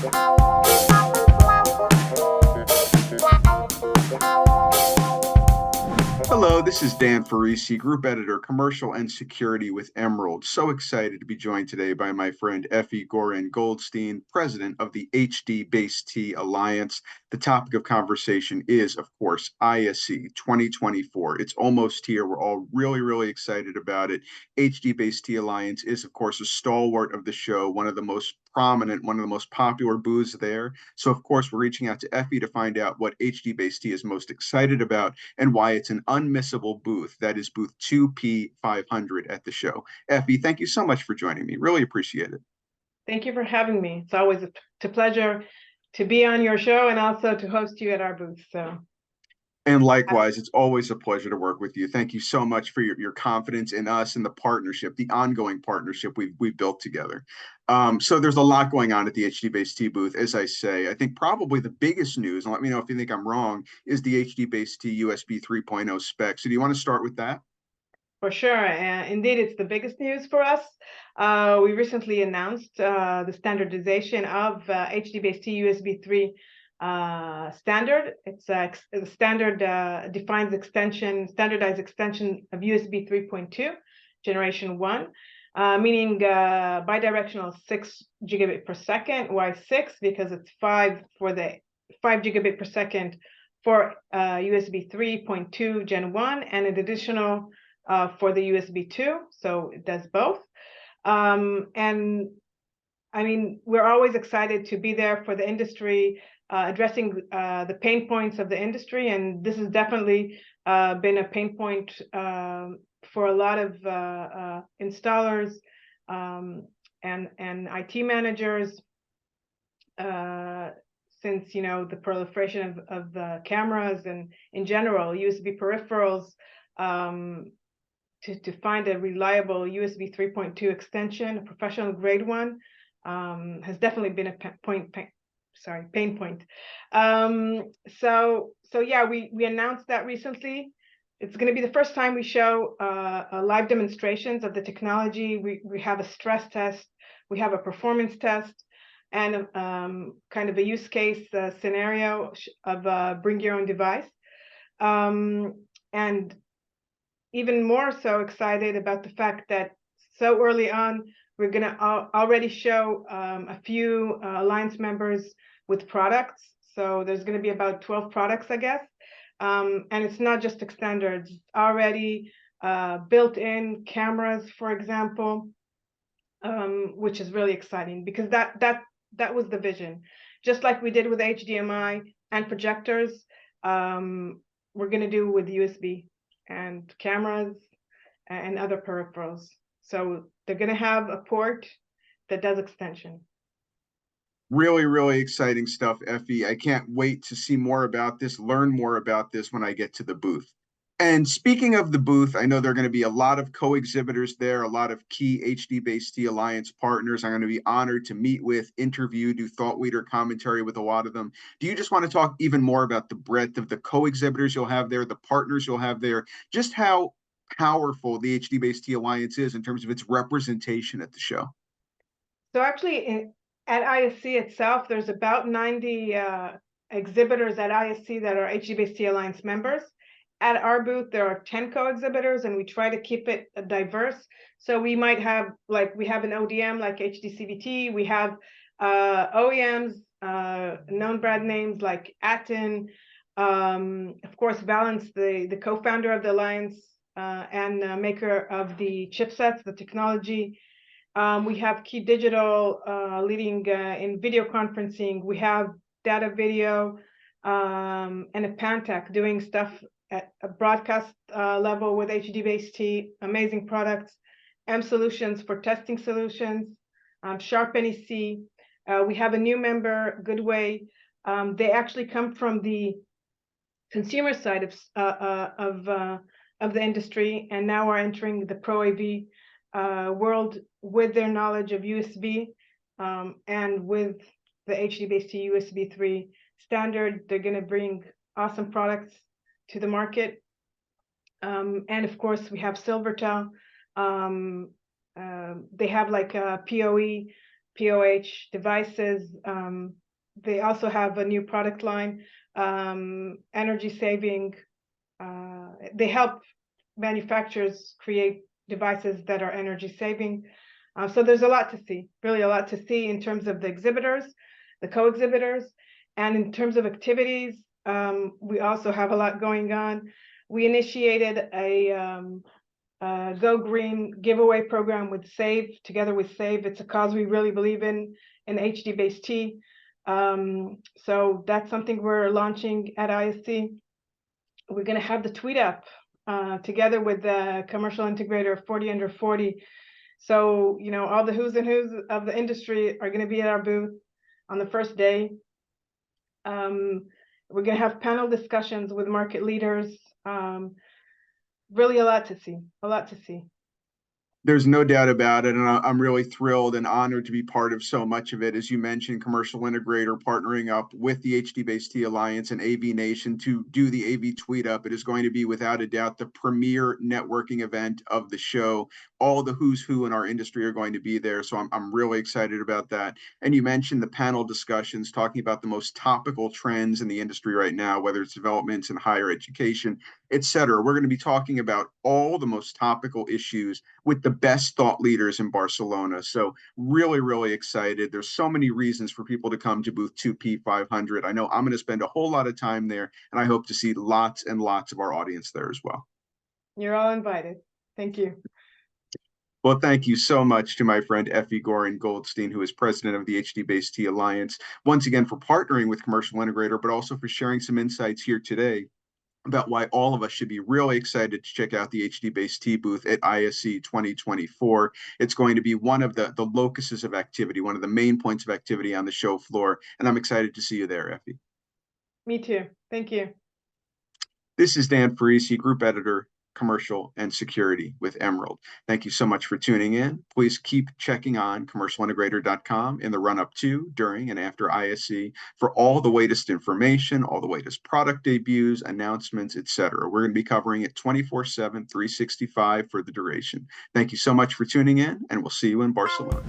Hello, this is Dan Farisi, Group Editor, Commercial and Security with Emerald. So excited to be joined today by my friend Effi Goren-Goldstein, President of the HDBaseT Alliance. The topic of conversation is, of course, ISE 2024. It's almost here. We're all really, really excited about it. HDBaseT Alliance is, of course, a stalwart of the show, one of the most prominent, one of the most popular booths there. So, of course, we're reaching out to Effi to find out what HDBaseT is most excited about and why it's an unmissable booth. That is booth 2P500 at the show. Effi, thank you so much for joining me. Really appreciate it. Thank you for having me. It's always a pleasure to be on your show and also to host you at our booth. And likewise, it's always a pleasure to work with you. Thank you so much for your confidence in us and the partnership, the ongoing partnership we've built together. So there's a lot going on at the HDBaseT booth, as I say. I think probably the biggest news, and let me know if you think I'm wrong, is the HDBaseT USB 3.0 spec. So do you want to start with that? For sure. Indeed, it's the biggest news for us. We recently announced the standardization of HDBaseT USB 3 standard. It's a standard defines standardized extension of USB 3.2 generation 1, meaning bidirectional 6 gigabit per second. Why 6? Because it's 5 for the 5 gigabit per second for USB 3.2 Gen 1 and an additional for the USB 2. So it does both. And I mean, we're always excited to be there for the industry, addressing the pain points of the industry, and this has definitely been a pain point for a lot of installers and IT managers since the proliferation of cameras and in general USB peripherals. To find a reliable USB 3.2 extension, a professional grade one, has definitely been a pain point. So yeah, we announced that recently. It's going to be the first time we show live demonstrations of the technology. We have a stress test, we have a performance test, and kind of a use case scenario of bring your own device. And even more so excited about the fact that so early on, we're going to already show a few Alliance members with products. So there's going to be about 12 products, I guess. And it's not just extenders, it's already built-in cameras, for example, which is really exciting because that was the vision. Just like we did with HDMI and projectors, we're going to do with USB and cameras and other peripherals. So they're going to have a port that does extension. Really, really exciting stuff, Effi. I can't wait to see more about this, learn more about this when I get to the booth. And speaking of the booth, I know there are going to be a lot of co-exhibitors there, a lot of key HDBaseT Alliance partners. I'm going to be honored to meet with, interview, do thought leader commentary with a lot of them. Do you just want to talk even more about the breadth of the co-exhibitors you'll have there, the partners you'll have there, just how powerful the HDBaseT Alliance is in terms of its representation at the show? So actually, at ISE itself, there's about 90 exhibitors at ISE that are HDBaseT Alliance members. At our booth, there are 10 co-exhibitors, and we try to keep it diverse. So we might have, like, we have an ODM like HDCVT, we have OEMs, known brand names like Atten, of course, Valence, the co-founder of the Alliance and maker of the chipsets, the technology. We have Key Digital leading in video conferencing. We have Data Video and a Pantech doing stuff at a broadcast level with HDBaseT, amazing products. M Solutions for testing solutions, Sharp NEC. We have a new member, Goodway. They actually come from the consumer side of the industry, and now are entering the Pro AV world with their knowledge of USB and with the HDBaseT USB 3 standard. They're going to bring awesome products to the market. And of course, we have Silvertel. They have like a PoE POH devices. They also have a new product line, energy saving. They help manufacturers create devices that are energy saving. So there's a lot to see, really a lot to see in terms of the exhibitors, the co-exhibitors, and in terms of activities. We also have a lot going on. We initiated a Go Green giveaway program with SAVE, together with SAVE. It's a cause we really believe in HDBaseT. So that's something we're launching at ISE. We're going to have the tweet up together with the commercial integrator 40 under 40. So, you know, all the who's and who's of the industry are going to be at our booth on the first day. We're going to have panel discussions with market leaders. Really a lot to see, a lot to see. There's no doubt about it, and I'm really thrilled and honored to be part of so much of it. As you mentioned, commercial integrator partnering up with the HDBaseT Alliance and AV Nation to do the AV Tweet Up. It is going to be, without a doubt, the premier networking event of the show. All the who's who in our industry are going to be there, so I'm really excited about that. And you mentioned the panel discussions talking about the most topical trends in the industry right now, whether it's developments in higher education, etc. We're going to be talking about all the most topical issues with the best thought leaders in Barcelona. So really, really excited. There's so many reasons for people to come to booth 2P500. I know I'm going to spend a whole lot of time there, and I hope to see lots and lots of our audience there as well. You're all invited. Thank you. Well, thank you so much to my friend Effi Goren-Goldstein, who is president of the HDBaseT Alliance, once again for partnering with Commercial Integrator, but also for sharing some insights here today about why all of us should be really excited to check out the HDBaseT booth at ISE 2024. It's going to be one of the locuses of activity, one of the main points of activity on the show floor, and I'm excited to see you there, Effi. Me too. Thank you. This is Dan Farisi, Group Editor, Commercial and Security with Emerald. Thank you so much for tuning in. Please keep checking on commercialintegrator.com in the run-up to, during, and after ISE for all the latest information, all the latest product debuts, announcements, etc. We're going to be covering it 24/7, 365 for the duration. Thank you so much for tuning in, and we'll see you in Barcelona.